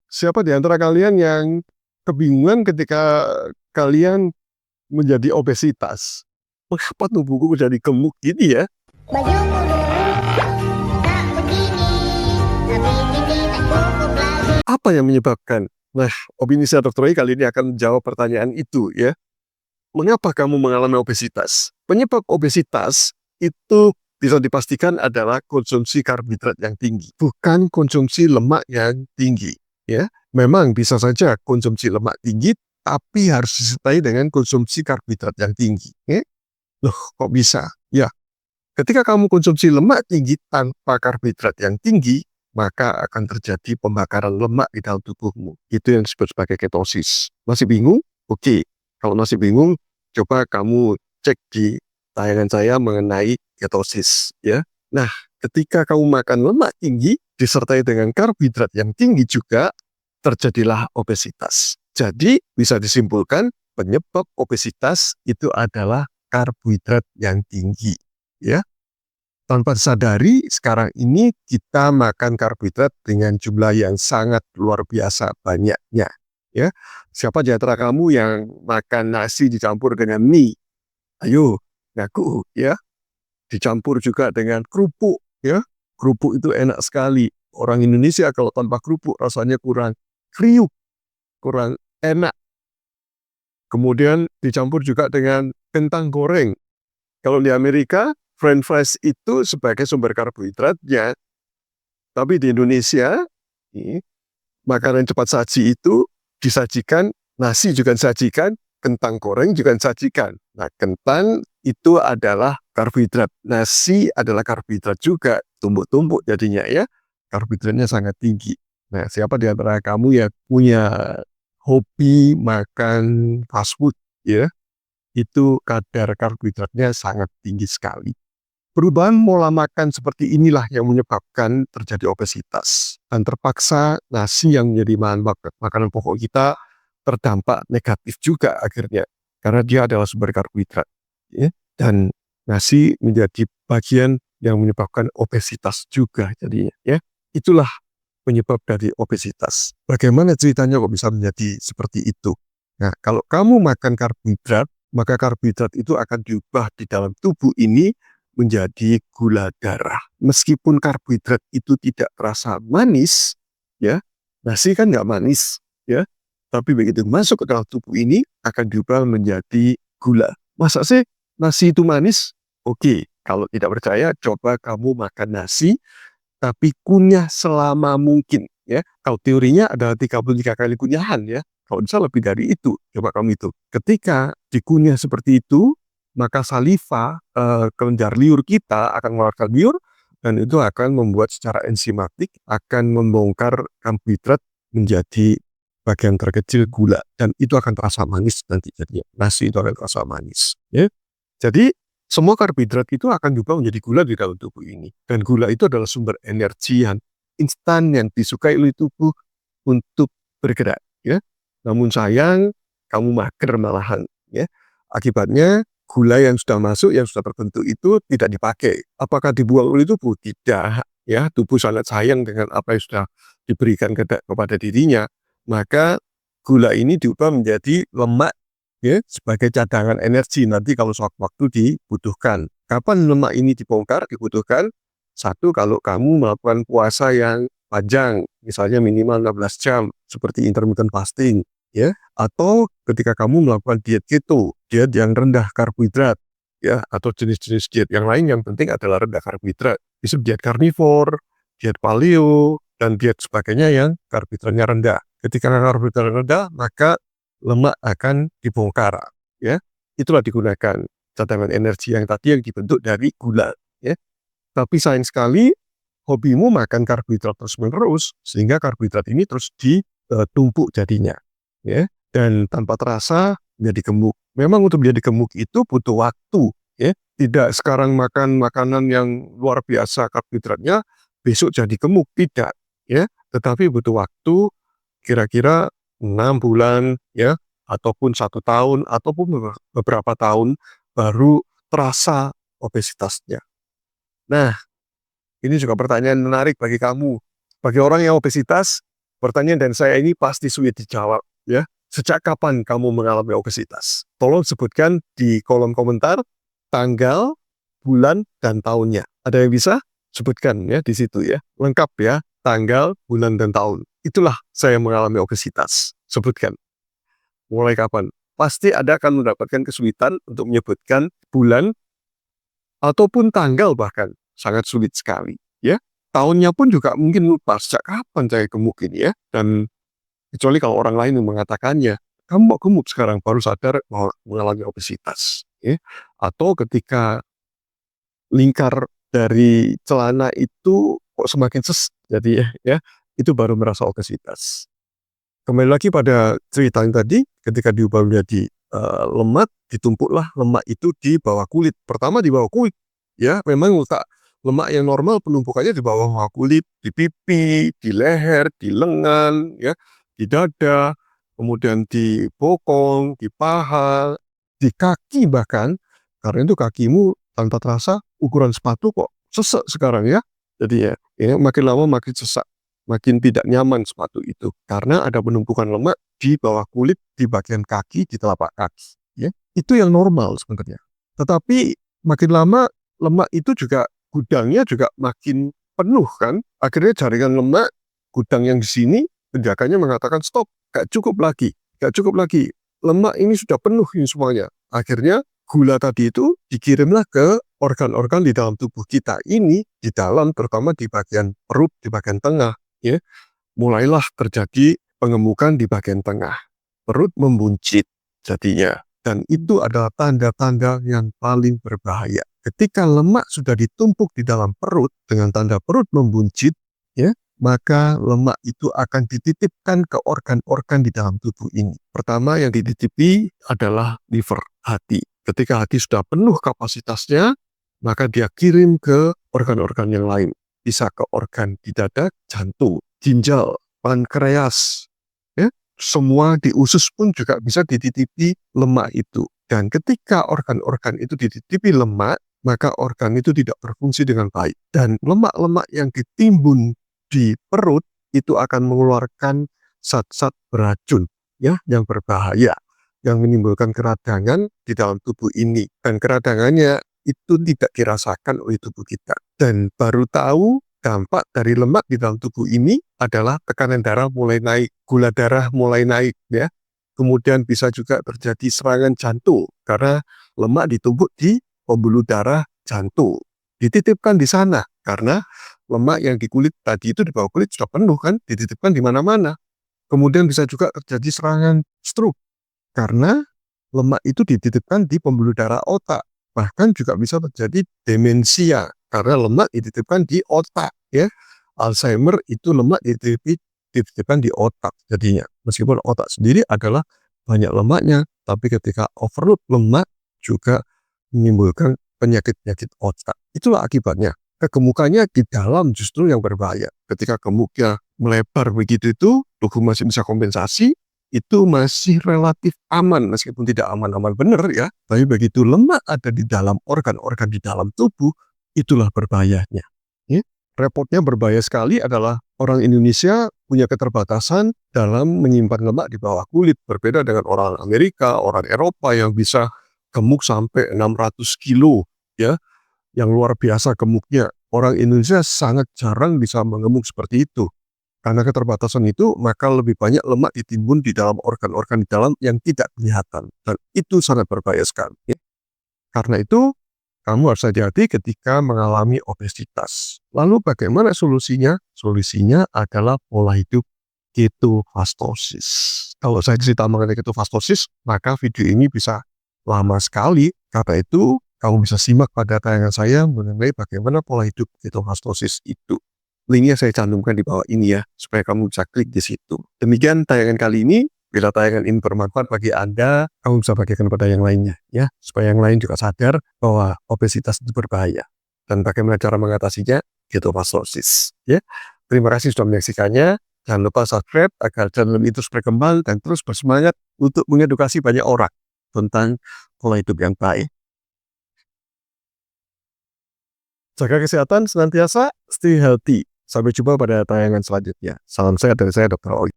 Siapa di antara kalian yang kebingungan ketika kalian menjadi obesitas? Mengapa tubuhku jadi gemuk gini ya? Bajumu dulu tak begini, tapi kini tak cukup lagi. Apa yang menyebabkan? Nah, opini saya Dr. Roy kali ini akan menjawab pertanyaan itu ya. Mengapa kamu mengalami obesitas? Penyebab obesitas itu bisa dipastikan adalah konsumsi karbohidrat yang tinggi, bukan konsumsi lemak yang tinggi. Ya, memang bisa saja konsumsi lemak tinggi, tapi harus disertai dengan konsumsi karbohidrat yang tinggi. Ya? Loh, kok bisa? Ya, ketika kamu konsumsi lemak tinggi tanpa karbohidrat yang tinggi, maka akan terjadi pembakaran lemak di dalam tubuhmu. Itu yang disebut sebagai ketosis. Masih bingung? Oke. Kalau masih bingung, coba kamu cek di tayangan saya mengenai ketosis. Ya. Nah, ketika kamu makan lemak tinggi, disertai dengan karbohidrat yang tinggi juga, terjadilah obesitas. Jadi, bisa disimpulkan penyebab obesitas itu adalah karbohidrat yang tinggi. Ya, tanpa disadari sekarang ini kita makan karbohidrat dengan jumlah yang sangat luar biasa banyaknya. Ya, siapa di antara kamu yang makan nasi dicampur dengan mie? Ayo, ngaku ya. Dicampur juga dengan kerupuk ya. Kerupuk itu enak sekali. Orang Indonesia kalau tanpa kerupuk rasanya kurang kriuk, kurang enak. Kemudian dicampur juga dengan kentang goreng. Kalau di Amerika, French fries itu sebagai sumber karbohidratnya, tapi di Indonesia, makanan cepat saji itu disajikan, nasi juga disajikan, kentang goreng juga disajikan. Nah, kentang itu adalah karbohidrat, nasi adalah karbohidrat juga, tumbuk-tumbuk jadinya ya, karbohidratnya sangat tinggi. Nah, siapa di antara kamu yang punya hobi makan fast food, ya, itu kadar karbohidratnya sangat tinggi sekali. Perubahan pola makan seperti inilah yang menyebabkan terjadi obesitas. Dan terpaksa nasi yang menjadi bahan makanan pokok kita terdampak negatif juga akhirnya. Karena dia adalah sumber karbohidrat. Ya. Dan nasi menjadi bagian yang menyebabkan obesitas juga jadinya. Ya. Itulah penyebab dari obesitas. Bagaimana ceritanya kok bisa menjadi seperti itu? Nah, kalau kamu makan karbohidrat, maka karbohidrat itu akan diubah di dalam tubuh ini menjadi gula darah. Meskipun karbohidrat itu tidak terasa manis, ya, nasi kan nggak manis, ya, tapi begitu masuk ke dalam tubuh ini akan diubah menjadi gula. Masa sih nasi itu manis? Oke, kalau tidak percaya, coba kamu makan nasi tapi kunyah selama mungkin ya. Kalau teorinya ada 33 kali kunyahan ya. Kalau bisa lebih dari itu, coba kamu itu. Ketika dikunyah seperti itu, maka saliva kelenjar liur kita akan mengeluarkan liur dan itu akan membuat secara enzimatik akan membongkar karbohidrat menjadi bagian terkecil gula dan itu akan terasa manis nanti jadinya. Nasi itu akan terasa manis ya. Jadi semua karbohidrat itu akan diubah menjadi gula di dalam tubuh ini. Dan gula itu adalah sumber energi yang instan yang disukai oleh tubuh untuk bergerak. Ya. Namun sayang, kamu mager malahan. Ya. Akibatnya gula yang sudah masuk, yang sudah terbentuk itu tidak dipakai. Apakah dibuang oleh tubuh? Tidak. Ya, tubuh sangat sayang dengan apa yang sudah diberikan kepada dirinya. Maka gula ini diubah menjadi lemak ya, sebagai cadangan energi nanti kalau suatu waktu dibutuhkan. Kapan lemak ini dibongkar dibutuhkan? Satu, kalau kamu melakukan puasa yang panjang, misalnya minimal 16 jam, seperti intermittent fasting, ya, atau ketika kamu melakukan diet keto, diet yang rendah karbohidrat, ya, atau jenis-jenis diet yang lain yang penting adalah rendah karbohidrat. Bisa diet karnivor, diet paleo, dan diet sebagainya yang karbohidratnya rendah. Ketika karbohidrat rendah, maka lemak akan dibongkar ya, itulah digunakan cadangan energi yang tadi yang dibentuk dari gula ya. Tapi sayang sekali hobimu makan karbohidrat terus menerus sehingga karbohidrat ini terus ditumpuk jadinya ya, dan tanpa terasa menjadi gemuk. Memang untuk menjadi gemuk itu butuh waktu ya, tidak sekarang makan makanan yang luar biasa karbohidratnya besok jadi gemuk, tidak ya, tetapi butuh waktu kira-kira 6 bulan ya, ataupun 1 tahun, ataupun beberapa tahun baru terasa obesitasnya. Nah, ini juga pertanyaan menarik bagi kamu. Bagi orang yang obesitas, Pertanyaan dari saya ini pasti sulit dijawab, ya. Sejak kapan kamu mengalami obesitas? Tolong sebutkan di kolom komentar tanggal, bulan, dan tahunnya. Ada yang bisa? Sebutkan ya di situ ya. Lengkap ya, tanggal, bulan, dan tahun. Itulah saya mengalami obesitas. Sebutkan. Mulai kapan? Pasti Anda akan mendapatkan kesulitan untuk menyebutkan bulan ataupun tanggal bahkan. Sangat sulit sekali. Ya. Tahunnya pun juga mungkin lupa sejak kapan saya gemuk ini ya. Dan kecuali kalau orang lain yang mengatakannya, kamu kok gemuk sekarang baru sadar bahwa mengalami obesitas. Ya. Atau ketika lingkar dari celana itu kok semakin jadi ya itu baru merasa obesitas. Kembali lagi pada cerita yang tadi, ketika diubah menjadi lemak, ditumpuklah lemak itu di bawah kulit. Pertama di bawah kulit, ya memang letak lemak yang normal penumpukannya di bawah kulit, di pipi, di leher, di lengan, ya, di dada, kemudian di bokong, di paha, di kaki bahkan. Karena itu kakimu tanpa terasa ukuran sepatu kok sesek sekarang ya. Jadi ya, ini makin lama makin sesak, makin tidak nyaman sepatu itu karena ada penumpukan lemak di bawah kulit, di bagian kaki, di telapak kaki. Ya, itu yang normal sebenarnya. Tetapi makin lama lemak itu juga gudangnya juga makin penuh kan. Akhirnya jaringan lemak gudang yang di sini penjaganya mengatakan stop, gak cukup lagi, gak cukup lagi. Lemak ini sudah penuh ini semuanya. Akhirnya gula tadi itu dikirimlah ke organ-organ di dalam tubuh kita ini, di dalam terutama di bagian perut, di bagian tengah, ya. Mulailah terjadi pengemukan di bagian tengah. Perut membuncit jadinya. Dan itu adalah tanda-tanda yang paling berbahaya. Ketika lemak sudah ditumpuk di dalam perut dengan tanda perut membuncit, ya, maka lemak itu akan dititipkan ke organ-organ di dalam tubuh ini. Pertama yang dititipi adalah liver, hati. Ketika hati sudah penuh kapasitasnya, maka dia kirim ke organ-organ yang lain. Bisa ke organ di dada, jantung, ginjal, pankreas. Ya, semua di usus pun juga bisa dititipi lemak itu. Dan ketika organ-organ itu dititipi lemak, maka organ itu tidak berfungsi dengan baik. Dan lemak-lemak yang ditimbun di perut itu akan mengeluarkan zat-zat beracun, ya, yang berbahaya, yang menimbulkan keradangan di dalam tubuh ini. Dan keradangannya itu tidak dirasakan oleh tubuh kita. Dan baru tahu dampak dari lemak di dalam tubuh ini adalah tekanan darah mulai naik, gula darah mulai naik, ya. Kemudian bisa juga terjadi serangan jantung karena lemak ditumpuk di pembuluh darah jantung. Dititipkan di sana karena lemak yang di kulit tadi itu di bawah kulit sudah penuh kan, dititipkan di mana-mana. Kemudian bisa juga terjadi serangan stroke karena lemak itu dititipkan di pembuluh darah otak. Bahkan juga bisa terjadi demensia karena lemak dititipkan di otak, ya. Alzheimer itu lemak dititipkan di otak jadinya. Meskipun otak sendiri adalah banyak lemaknya, tapi ketika overload lemak juga menimbulkan penyakit-penyakit otak. Itulah akibatnya. Kegemukannya di dalam justru yang berbahaya. Ketika gemuknya melebar begitu itu, tubuh masih bisa kompensasi, itu masih relatif aman, meskipun tidak aman-aman benar ya. Tapi begitu lemak ada di dalam organ-organ di dalam tubuh, itulah berbahayanya. Ya. Repotnya berbahaya sekali adalah orang Indonesia punya keterbatasan dalam menyimpan lemak di bawah kulit. Berbeda dengan orang Amerika, orang Eropa yang bisa gemuk sampai 600 kilo, ya. Yang luar biasa gemuknya. Orang Indonesia sangat jarang bisa mengemuk seperti itu. Karena keterbatasan itu, maka lebih banyak lemak ditimbun di dalam organ-organ di dalam yang tidak kelihatan. Dan itu sangat berbahaya sekali. Karena itu, kamu harus hati-hati ketika mengalami obesitas. Lalu bagaimana solusinya? Solusinya adalah pola hidup ketofastosis. Kalau saya cerita mengenai ketofastosis, maka video ini bisa lama sekali. Karena itu, kamu bisa simak pada tayangan saya mengenai bagaimana pola hidup ketofastosis itu. Linknya saya cantumkan di bawah ini ya, supaya kamu bisa klik di situ. Demikian tayangan kali ini. Bila tayangan ini bermanfaat bagi Anda, kamu bisa bagikan kepada yang lainnya, ya, supaya yang lain juga sadar bahwa obesitas itu berbahaya dan bagaimana cara mengatasinya, ketofastosis. Ya, terima kasih sudah menyaksikannya. Jangan lupa subscribe agar channel ini terus berkembang dan terus bersemangat untuk mengedukasi banyak orang tentang pola hidup yang baik. Jaga kesehatan senantiasa, stay healthy. Sampai jumpa pada tayangan selanjutnya. Salam sehat dari saya, Dr. Oli.